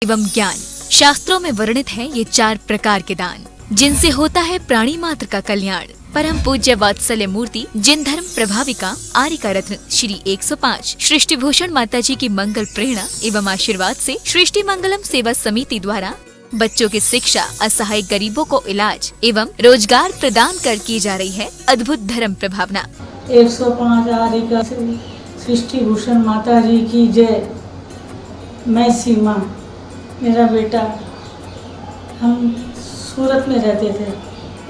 एवं ज्ञान। शास्त्रों में वर्णित है ये 4 प्रकार के दान, जिनसे होता है प्राणी मात्र का कल्याण। परम पूज्य वात्सल्य मूर्ति जिन धर्म प्रभाविका आर्यका रत्न श्री 105 सृष्टि भूषण माता जी की मंगल प्रेरणा एवं आशीर्वाद से सृष्टि मंगलम सेवा समिति द्वारा बच्चों की शिक्षा, असहाय गरीबों को इलाज एवं रोजगार प्रदान कर की जा रही है अद्भुत धर्म प्रभावना। 105 आर्यका सृष्टि भूषण माता जी की जय। मैं सीमा, मेरा बेटा, हम सूरत में रहते थे।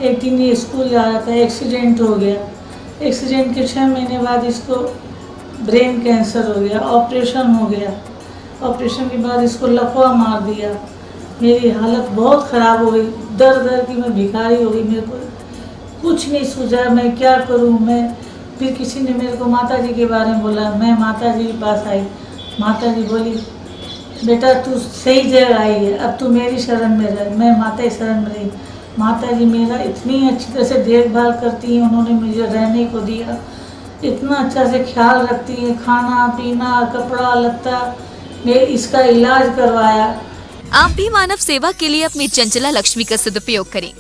एक दिन ये स्कूल जा रहा था, एक्सीडेंट हो गया। एक्सीडेंट के 6 महीने बाद इसको ब्रेन कैंसर हो गया, ऑपरेशन हो गया। ऑपरेशन के बाद इसको लकवा मार दिया। मेरी हालत बहुत ख़राब हो गई, दर दर की मैं भिखारी हो गई। मेरे को कुछ नहीं सूझा, मैं क्या करूं। मैं फिर किसी ने मेरे को माता जी के बारे में बोला। मैं माता जी के पास आई। माता जी बोली, बेटा तू सही जगह आई है, अब तू मेरी शरण में रह। मैं माता की शरण में रही। माता जी मेरा इतनी अच्छी तरह से देखभाल करती हैं। उन्होंने मुझे रहने को दिया, इतना अच्छा से ख्याल रखती हैं, खाना पीना, कपड़ा लत्ता। मैं इसका इलाज करवाया। आप भी मानव सेवा के लिए अपनी चंचला लक्ष्मी का सदुपयोग करें।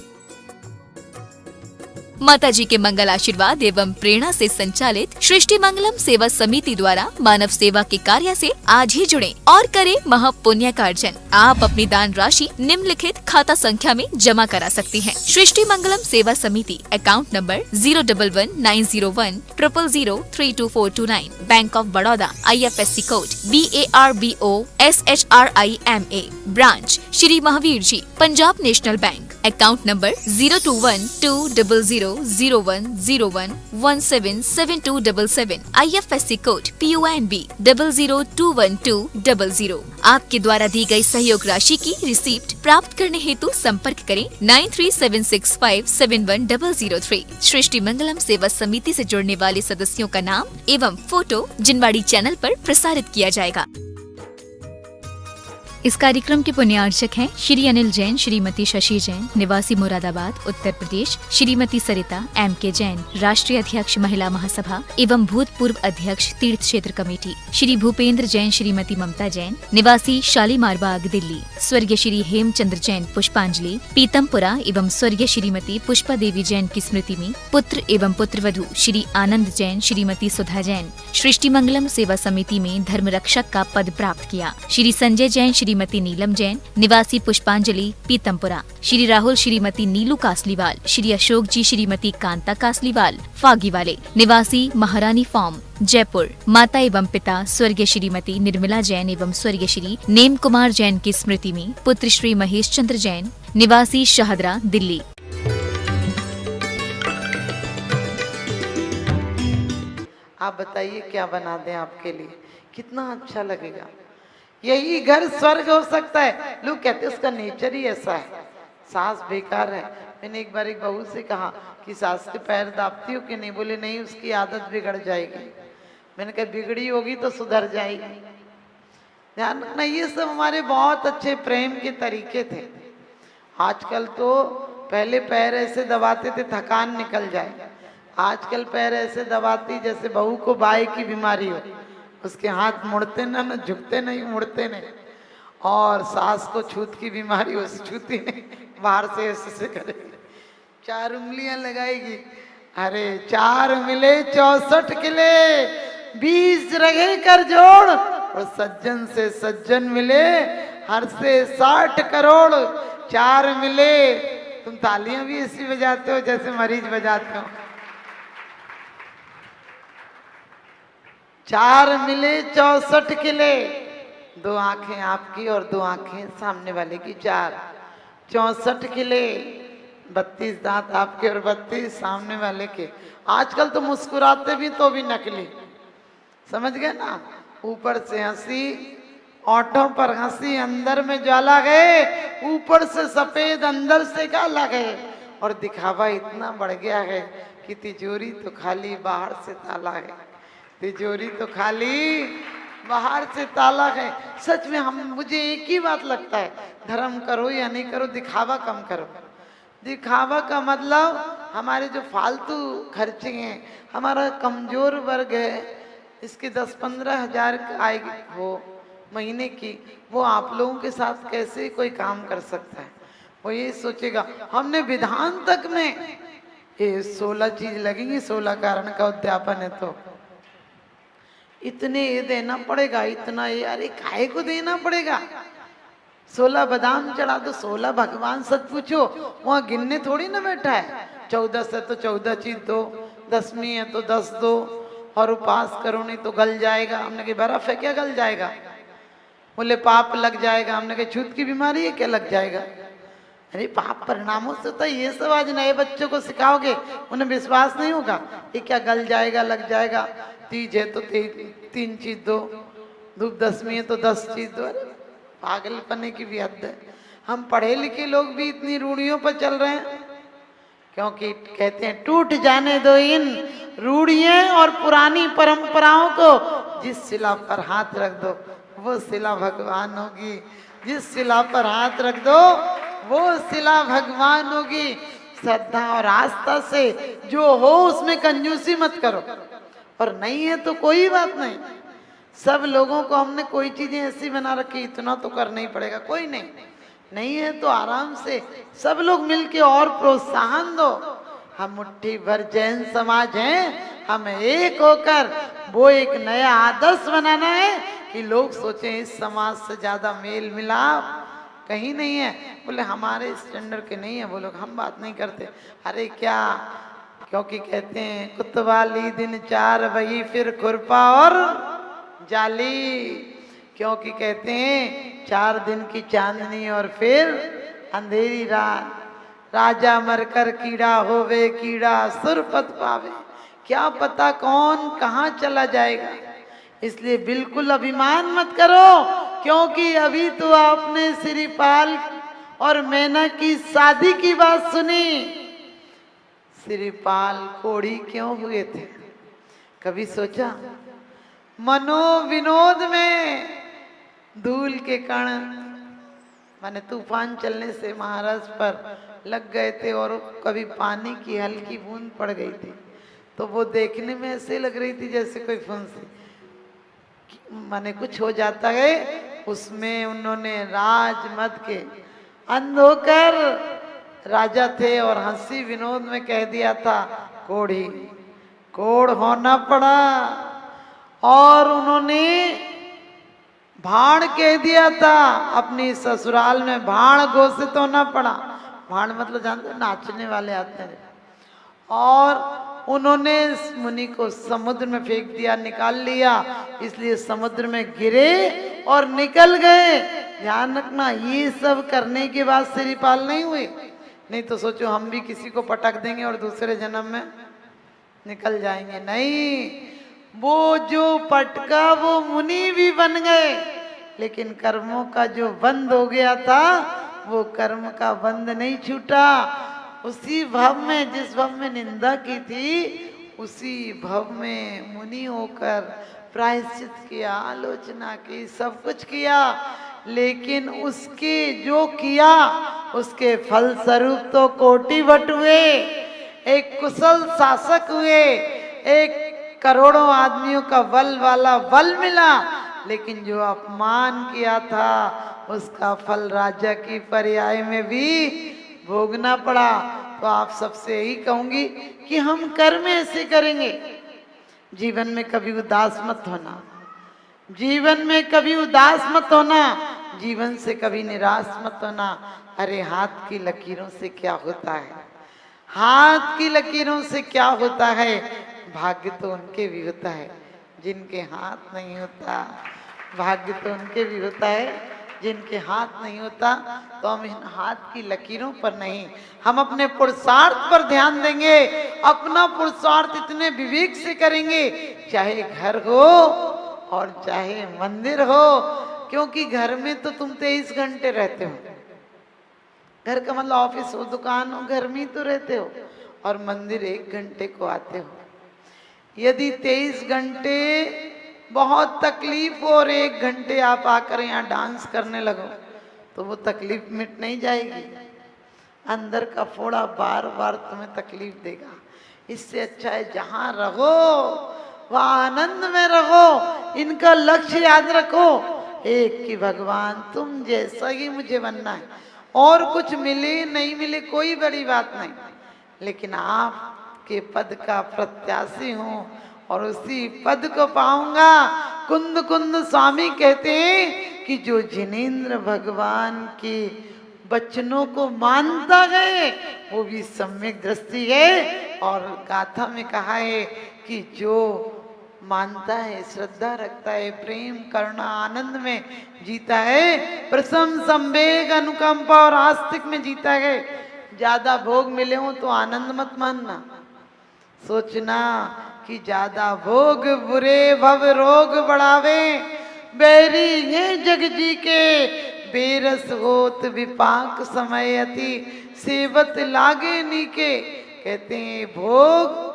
माता जी के मंगल आशीर्वाद एवं प्रेरणा से संचालित सृष्टि मंगलम सेवा समिति द्वारा मानव सेवा के कार्य से आज ही जुड़ें और करें महापुण्य का अर्जन। आप अपनी दान राशि निम्नलिखित खाता संख्या में जमा करा सकती हैं। सृष्टि Mangalam Seva Samiti, account number 011901000322429, bank of Baroda, IFSC code BARBOSHRIMA, branch Shri Mahavir ji, Punjab national bank, account number 0212000101177277, IFSC code PONB 0021200। आपके द्वारा दी गई सहयोग राशि की रिसीप्ट प्राप्त करने हेतु संपर्क करें 9376571003। सृष्टि मंगलम सेवा समिति से जुड़ने वाले सदस्यों का नाम एवं फोटो जिनवाड़ी चैनल पर प्रसारित किया जाएगा। इस कार्यक्रम के पुण्यार्चक हैं श्री अनिल जैन, श्रीमती शशि जैन, निवासी मुरादाबाद, उत्तर प्रदेश, श्रीमती सरिता MK जैन, राष्ट्रीय अध्यक्ष महिला महासभा एवं भूतपूर्व अध्यक्ष तीर्थ क्षेत्र कमेटी, श्री भूपेंद्र जैन, श्रीमती ममता जैन, निवासी शालीमार बाग, दिल्ली, स्वर्गीय श्री हेमचंद्र जैन पुष्पांजलि, पीतमपुरा एवं स्वर्गीय श्रीमती पुष्पा देवी जैन की स्मृति में पुत्र एवं पुत्रवधू श्री आनंद जैन, श्रीमती सुधा जैन सृष्टि मंगलम सेवा समिति में धर्म रक्षक का पद प्राप्त किया। श्री संजय जैन, श्रीमती नीलम जैन, निवासी पुष्पांजलि, पीतमपुरा, श्री राहुल, श्रीमती नीलू कासलीवाल, श्री अशोक जी, श्रीमती कांता कासलीवाल, फागीवाले, निवासी महारानी फॉर्म, जयपुर, माता एवं पिता स्वर्गीय श्रीमती निर्मला जैन एवं स्वर्गीय श्री नेम कुमार जैन की स्मृति में पुत्र श्री महेश चंद्र जैन, निवासी शाहदरा, दिल्ली। आप बताइए क्या बना दें आपके लिए, कितना अच्छा लगेगा। यही घर स्वर्ग हो सकता है। लोग कहते हैं उसका नेचर ही ऐसा है, सास बेकार है। मैंने एक बार एक बहू से कहा कि सास के पैर दाबती हो कि नहीं? बोले नहीं, उसकी आदत बिगड़ जाएगी। मैंने कहा बिगड़ी होगी तो सुधर जाएगी। ध्यान रखना, ये सब हमारे बहुत अच्छे प्रेम के तरीके थे। आजकल तो पहले पैर ऐसे दबाते थे थकान निकल जाए, आजकल पैर ऐसे दबाती जैसे बहू को बाई की बीमारी हो। उसके हाथ मुड़ते ना झुकते नहीं, मुड़ते नहीं। और सास को छूत की बीमारी हो, छूती नहीं, बाहर से ऐसे करेगी, 4 उंगलियां लगाएगी। अरे 4 मिले 64 किले, 20 रगे कर जोड़, और सज्जन से सज्जन मिले हर से 60 करोड़। 4 मिले, तुम तालियां भी ऐसी बजाते हो जैसे मरीज बजाते हो। 4 मिले 64 किले, 2 आंखें आपकी और 2 आंखें सामने वाले की, 4 64 किले, 32 दांत आपके और 32 सामने वाले के। आजकल तो मुस्कुराते भी तो भी नकली, समझ गए ना? ऊपर से हंसी, ओंठों पर हंसी, अंदर में ज्वाला गए, ऊपर से सफेद अंदर से काला गए। और दिखावा इतना बढ़ गया है कि तिजोरी तो खाली बाहर से ताला है, तिजोरी तो खाली बाहर से ताला है। सच में मुझे एक ही बात लगता है, धर्म करो या नहीं करो, दिखावा कम करो। दिखावा का मतलब हमारे जो फालतू खर्चे हैं, हमारा कमजोर वर्ग है, इसके 10-15 हज़ार आय हो महीने की, वो आप लोगों के साथ कैसे कोई काम कर सकता है? वो ये सोचेगा हमने विधान तक में ये 16 चीज लगेंगी, 16 कारण का उद्यापन है, तो इतने ये देना पड़ेगा, इतना ये, अरे काहे को देना पड़ेगा? 16 बादाम चढ़ा दो, 16 भगवान सच पूछो, वहां गिनने थोड़ी ना बैठा है। 14 है तो 14 चीज दो, 10वीं है तो 10 दो, और उपवास करो नहीं तो गल जाएगा। हमने कहा बर्फ है क्या गल जाएगा? बोले पाप लग जाएगा। हमने कहा छूत की बीमारी है क्या लग जाएगा? अरे पाप परिणामों से होता है, ये सब आज नए बच्चों को सिखाओगे उन्हें विश्वास नहीं होगा। ये क्या गल जाएगा लग जाएगा? तीज है तो 3 चीज दो, धूप 10वीं है तो 10 चीज दो। अरे पागलपने की भी हद है। हम पढ़े लिखे लोग भी इतनी रूढ़ियों पर चल रहे हैं, क्योंकि कहते हैं टूट जाने दो इन रूढ़ियां और पुरानी परंपराओं को, जिस शिला पर हाथ रख दो वो शिला भगवान होगी। जिस शिला पर हाथ रख दो वो शिला भगवान होगी। श्रद्धा और आस्था से जो हो उसमें कंजूसी मत करो, और नहीं है तो कोई बात नहीं। सब लोगों को हमने कोई चीजें ऐसी बना रखी, इतना तो करना ही पड़ेगा, कोई नहीं है तो आराम से सब लोग मिलके और प्रोत्साहन दो। हम मुट्ठी भर जैन समाज हैं, हमें एक होकर वो एक नया आदर्श बनाना है कि लोग सोचें इस समाज से ज्यादा मेल मिलाप कहीं नहीं है। बोले हमारे स्टैंडर्ड के नहीं है वो लोग, हम बात नहीं करते। अरे क्या, क्योंकि कहते हैं कुतवाली दिन 4 बही फिर खुरपा और जाली, क्योंकि कहते हैं 4 दिन की चांदनी और फिर अंधेरी रात। राजा मरकर कीड़ा होवे, कीड़ा सुरपत पावे। क्या पता कौन कहाँ चला जाएगा, इसलिए बिल्कुल अभिमान मत करो, क्योंकि अभी तो आपने श्रीपाल और मैना की शादी की बात सुनी। श्रीपाल कोढ़ी क्यों हुए थे, कभी सोचा? मनोविनोद में धूल के कण माने तूफान चलने से महाराज पर लग गए थे, और कभी पानी की हल्की बूंद पड़ गई थी, तो वो देखने में ऐसे लग रही थी जैसे कोई फुंसी माने कुछ हो जाता है। उसमें उन्होंने राजमद के अंध होकर, राजा थे और हंसी विनोद में कह दिया था कोढ़ी, कोढ़ होना पड़ा। और उन्होंने भाण कह दिया था, अपनी ससुराल में भाण घोषित होना पड़ा। भाण मतलब जानते, नाचने वाले आते हैं। और उन्होंने मुनि को समुद्र में फेंक दिया, निकाल लिया, इसलिए समुद्र में गिरे और निकल गए। ध्यान रखना, ये सब करने के बाद श्रीपाल नहीं हुए, नहीं तो सोचो हम भी किसी को पटक देंगे और दूसरे जन्म में निकल जाएंगे। नहीं, वो जो पटका वो मुनि भी बन गए, लेकिन कर्मों का जो बंद हो गया था वो कर्म का बंद नहीं छूटा। उसी भव में, जिस भव में निंदा की थी, उसी भव में मुनि होकर प्रायश्चित किया, आलोचना की, सब कुछ किया, लेकिन उसके जो किया उसके फल स्वरूप तो कोटि भट हुए, एक कुशल शासक हुए, एक करोड़ों आदमियों का बल वाला बल मिला, लेकिन जो अपमान किया था उसका फल राजा की पर्याय में भी भोगना पड़ा। तो आप सबसे यही कहूंगी कि हम कर्म ऐसे करेंगे, जीवन में कभी उदास मत होना, जीवन में कभी उदास मत होना, जीवन से कभी निराश मत होना। अरे हाथ की लकीरों से क्या होता है, हाथ की लकीरों से क्या होता है? भाग्य तो उनके भी होता है जिनके हाथ नहीं होता, भाग्य तो उनके भी होता है जिनके हाथ नहीं होता। तो हम इन हाथ की लकीरों पर नहीं, हम अपने पुरुषार्थ पर ध्यान देंगे। अपना पुरुषार्थ इतने विवेक से करेंगे, चाहे घर हो और चाहे मंदिर हो, क्योंकि घर में तो तुम 23 घंटे रहते हो। घर का मतलब ऑफिस हो, दुकान हो, घर में तो रहते हो, और मंदिर 1 घंटे को आते हो। यदि 23 घंटे बहुत तकलीफ हो और 1 घंटे आप आकर यहाँ डांस करने लगो, तो वो तकलीफ मिट नहीं जाएगी। अंदर का फोड़ा बार बार तुम्हें तकलीफ देगा। इससे अच्छा है जहाँ रहो वहाँ आनंद में रहो। इनका लक्ष्य याद रखो, एक कि भगवान तुम जैसा ही मुझे बनना है, और कुछ मिले नहीं मिले कोई बड़ी बात नहीं, लेकिन आपके पद का प्रत्याशी हूं और उसी पद को पाऊंगा। कुंद कुंद स्वामी कहते हैं कि जो जिनेंद्र भगवान के वचनों को मानता है वो भी सम्यक दृष्टि है। और गाथा में कहा है कि जो मानता है, श्रद्धा रखता है, प्रेम करुणा आनंद में जीता है, प्रसम संवेग अनुकंपा और आस्तिक में जीता है। ज्यादा भोग मिले हो तो आनंद मत मानना, सोचना कि ज्यादा भोग बुरे भव रोग बढ़ावे, बैरी है जग जी के बेरस होत विपाक समय अति सेवत लागे नीके। कहते हैं भोग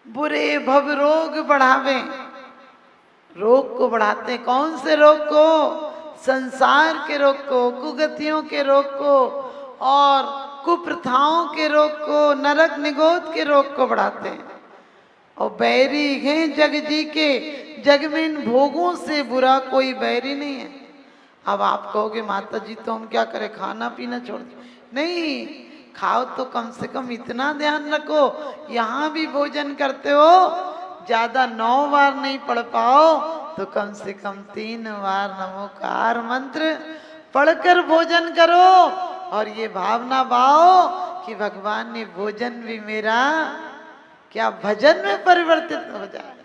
बुरे भव रोग बढ़ावे, रोग को बढ़ाते हैं। कौन से रोग को? संसार के रोग को, कुगतियों के रोग को और कुप्रथाओं के रोग को, नरक निगोद के रोग को बढ़ाते हैं। और बैरी हैं जग जी के, जग में इन भोगों से बुरा कोई बैरी नहीं है। अब आप कहोगे माता जी तो हम क्या करें, खाना पीना छोड़ दें? नहीं, खाओ तो कम से कम इतना ध्यान रखो, यहाँ भी भोजन करते हो, ज्यादा 9 बार नहीं पढ़ पाओ तो कम से कम 3 बार नमोकार मंत्र पढ़कर भोजन करो। और ये भावना पाओ कि भगवान ने भोजन भी मेरा क्या भजन में परिवर्तित हो जाए।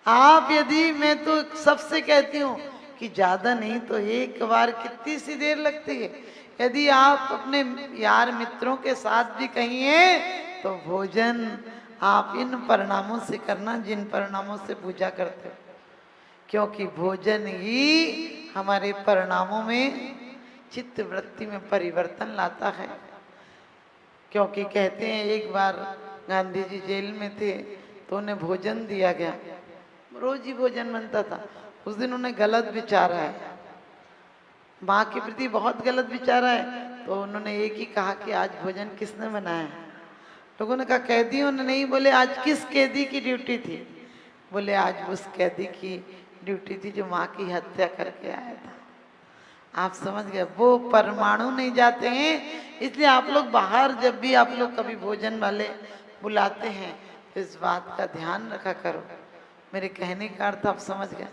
आप यदि, मैं तो सबसे कहती हूँ कि ज्यादा नहीं तो एक बार कितनी सी देर लगती है, यदि आप अपने यार मित्रों के साथ भी कहिए तो भोजन आप इन परिणामों से करना जिन परिणामों से पूजा करते हो, क्योंकि भोजन ही हमारे परिणामों में चित्त वृत्ति में परिवर्तन लाता है। क्योंकि कहते हैं एक बार गांधी जी जेल में थे तो उन्हें भोजन दिया गया, रोज ही भोजन बनता था। उस दिन उन्हें गलत विचारा है, माँ के प्रति बहुत गलत विचारा है, तो उन्होंने एक ही कहा कि आज भोजन किसने बनाया है? लोगों ने कहा कैदियों ने। नहीं, बोले आज किस कैदी की ड्यूटी थी? बोले आज उस कैदी की ड्यूटी थी जो माँ की हत्या करके आया था। आप समझ गए, वो परमाणु नहीं जाते हैं। इसलिए आप लोग बाहर जब भी आप लोग कभी भोजन वाले बुलाते हैं तो इस बात का ध्यान रखा करो। मेरे कहने का अर्थ आप समझ गए।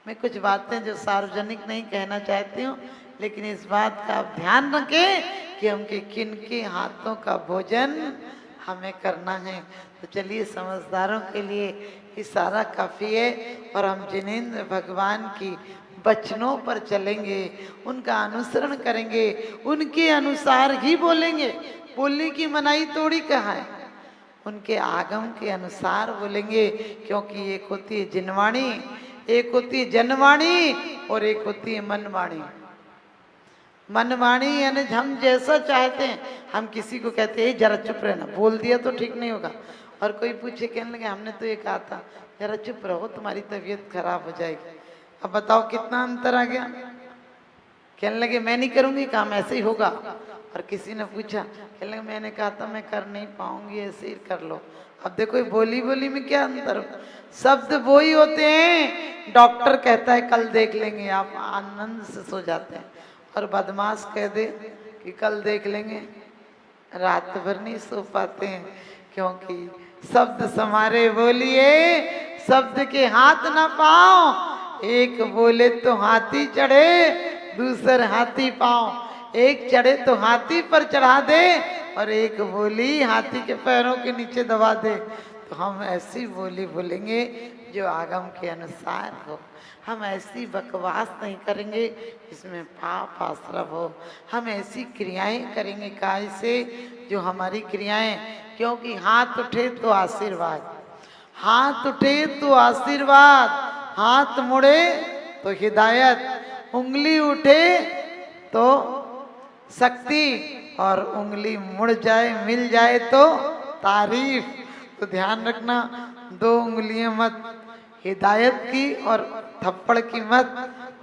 मैं कुछ बातें जो सार्वजनिक नहीं कहना चाहती हूँ, लेकिन इस बात का आप ध्यान रखें कि हम किन के हाथों का भोजन हमें करना है। तो चलिए, समझदारों के लिए ये सारा काफ़ी है और हम जिनेंद्र भगवान की वचनों पर चलेंगे, उनका अनुसरण करेंगे, उनके अनुसार ही बोलेंगे। बोलने की मनाही थोड़ी कहाँ है, उनके आगम के अनुसार बोलेंगे। क्योंकि एक होती है जिनवाणी, एक होती है जनवाणी और एक होती है मनवाणी। मनवाणी यानी हम जैसा चाहते हैं, हम किसी को कहते हैं जरा चुप रहना, बोल दिया तो ठीक नहीं होगा। और कोई पूछे, कहने लगे हमने तो ये कहा था जरा चुप रहो तुम्हारी तबीयत खराब हो जाएगी। अब बताओ कितना अंतर आ गया। कहने लगे मैं नहीं करूंगी, काम ऐसे ही होगा। और किसी ने पूछा, कहने लगे मैंने कहा था मैं कर नहीं पाऊंगी, ऐसे ही कर लो। अब देखो बोली बोली में क्या अंतर, शब्द वो ही होते हैं। डॉक्टर कहता है कल देख लेंगे, आप आनंद से सो जाते हैं। और बदमाश कह दे कि कल देख लेंगे, रात भर नहीं सो पाते हैं। क्योंकि शब्द समारे बोलिए, शब्द के हाथ ना पाओ। एक बोले तो हाथी चढ़े, दूसर हाथी पाओ। एक चढ़े तो हाथी पर चढ़ा दे और एक बोली हाथी के पैरों के नीचे दबा दे। तो हम ऐसी बोली बोलेंगे जो आगम के अनुसार हो। हम ऐसी बकवास नहीं करेंगे जिसमें पाप आश्रव हो। हम ऐसी क्रियाएं करेंगे कार्य से जो हमारी क्रियाएं, क्योंकि हाथ उठे तो आशीर्वाद, हाथ उठे तो आशीर्वाद, हाथ मुड़े तो हिदायत, उंगली उठे तो शक्ति और उंगली मुड़ जाए मिल जाए तो तारीफ। तो ध्यान रखना, 2 उंगलियां मत, हिदायत की और थप्पड़ की मत,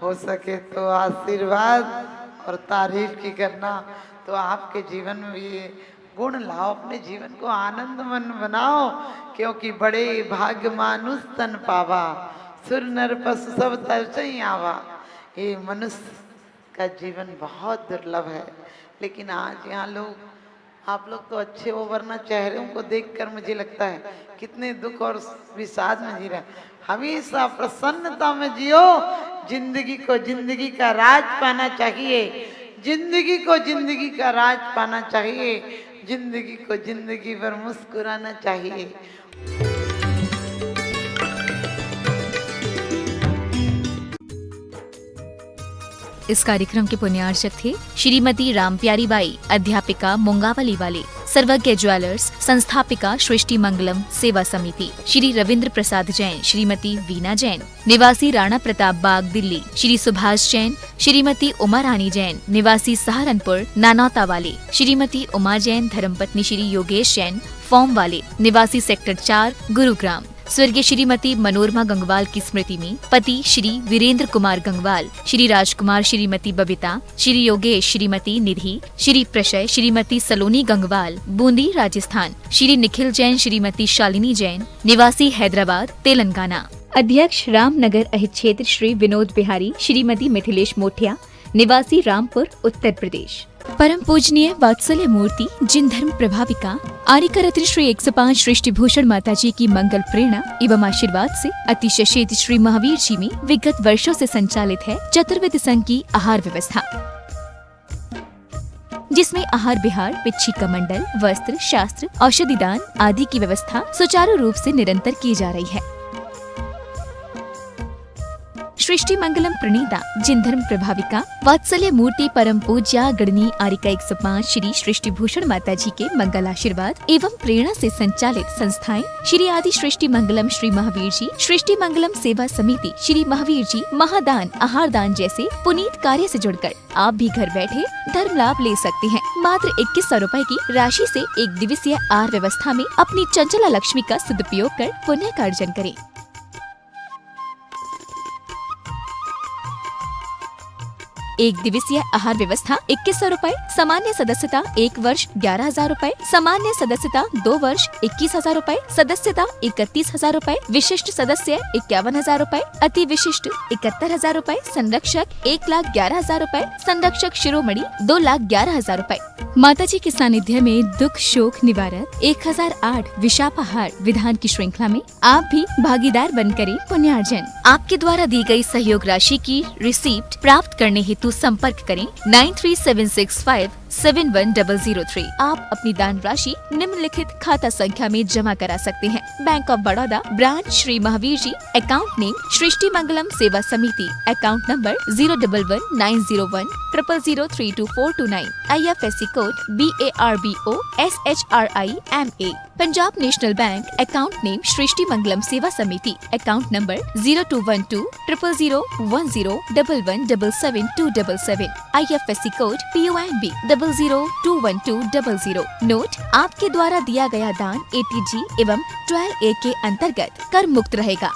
हो सके तो आशीर्वाद और तारीफ की करना। तो आपके जीवन में ये गुण लाओ, अपने जीवन को आनंदमन बनाओ। क्योंकि बड़े भाग्य मानुष तन पावा, सुर नर पशु सब तरसई आवा। ये मनुष्य का जीवन बहुत दुर्लभ है, लेकिन आज यहाँ लोग, आप लोग तो अच्छे हो, वरना चेहरों को देखकर मुझे लगता है कितने दुख और विषाद में जी रहे हैं। हमेशा प्रसन्नता में जियो। जिंदगी को जिंदगी का राज पाना चाहिए, जिंदगी को जिंदगी का राज पाना चाहिए, जिंदगी को जिंदगी भर मुस्कुराना चाहिए। इस कार्यक्रम के पुण्यार्चक थे श्रीमती रामप्यारी बाई, अध्यापिका मुंगावली वाले, सर्वज्ञ ज्वेलर्स, संस्थापिका सृष्टि मंगलम सेवा समिति, श्री रविंद्र प्रसाद जैन, श्रीमती वीना जैन, निवासी राणा प्रताप बाग दिल्ली, श्री सुभाष जैन, श्रीमती उमा रानी जैन, निवासी सहारनपुर नानौता वाले, श्रीमती उमा जैन, धर्मपत्नी श्री योगेश जैन, फॉर्म वाले, निवासी सेक्टर 4 गुरुग्राम। स्वर्गीय श्रीमती मनोरमा गंगवाल की स्मृति में पति श्री वीरेंद्र कुमार गंगवाल, श्री राजकुमार श्रीमती बबीता, श्री योगेश श्रीमती निधि, श्री प्रशय श्रीमती सलोनी गंगवाल, बूंदी राजस्थान, श्री निखिल जैन श्रीमती शालिनी जैन, निवासी हैदराबाद तेलंगाना। अध्यक्ष रामनगर अहित क्षेत्र श्री विनोद बिहारी, श्रीमती मिथिलेश मोठिया, निवासी रामपुर उत्तर प्रदेश। परम पूजनीय वात्सल्य मूर्ति जिन धर्म प्रभाविका आर्यका रत्न श्री 105 सृष्टि भूषण माता जी की मंगल प्रेरणा एवं आशीर्वाद से अतिशय श्री महावीर जी में विगत वर्षों से संचालित है चतुर्विध संघ की आहार व्यवस्था, जिसमें आहार विहार, पिच्छी कमंडल, वस्त्र, शास्त्र, औषधि दान आदि की व्यवस्था सुचारू रूप से निरंतर की जा रही है। सृष्टि मंगलम प्रणीता जिन धर्म प्रभाविका वात्सल्य मूर्ति परम पूज्या गणनी आर्यका 105 श्री सृष्टि भूषण माता जी के मंगल आशीर्वाद एवं प्रेरणा से संचालित संस्थाएं श्री आदि सृष्टि मंगलम श्री महावीर जी, सृष्टि मंगलम सेवा समिति, श्री महावीर जी महादान आहार दान जैसे पुनीत कार्य से जुड़कर आप भी घर बैठे धर्म लाभ ले सकते हैं। मात्र 2100 रुपए की राशि से एक दिवसीय आहार व्यवस्था में अपनी चंचला लक्ष्मी का सदुपयोग कर पुण्य का अर्जन करें। एक दिवसीय आहार व्यवस्था 2100 रुपए, सामान्य सदस्यता 1 वर्ष 11,000 रुपए, सामान्य सदस्यता 2 वर्ष 21,000 रुपए, सदस्यता 31,000 रुपए, विशिष्ट सदस्य 51,000 रुपए, अति विशिष्ट 71,000 रुपए, संरक्षक 1,11,000 रुपए, संरक्षक शिरोमणि 2,11,000 रुपए। माता जी के सानिध्य में दुख शोक निवारक 1008 विशापाहार विधान की श्रृंखला में आप भी भागीदार बन करें पुण्यार्जन। आपके द्वारा दी गई सहयोग राशि की रिसीप्ट प्राप्त करने हेतु संपर्क करें 9376571003। आप अपनी दान राशि निम्नलिखित खाता संख्या में जमा करा सकते हैं। Bank of Baroda, branch Shri Mahavir ji, account name Srishti Mangalam Seva Samiti, account number 011901000322429, IFSC code BARBO SHRIMA। Punjab national bank, account name Srishti Mangalam Seva Samiti, account number 0212000111777277, IFSC code PONB 0021200। Note: आपके द्वारा दिया गया दान ATG एवं 12A के अंतर्गत कर मुक्त रहेगा।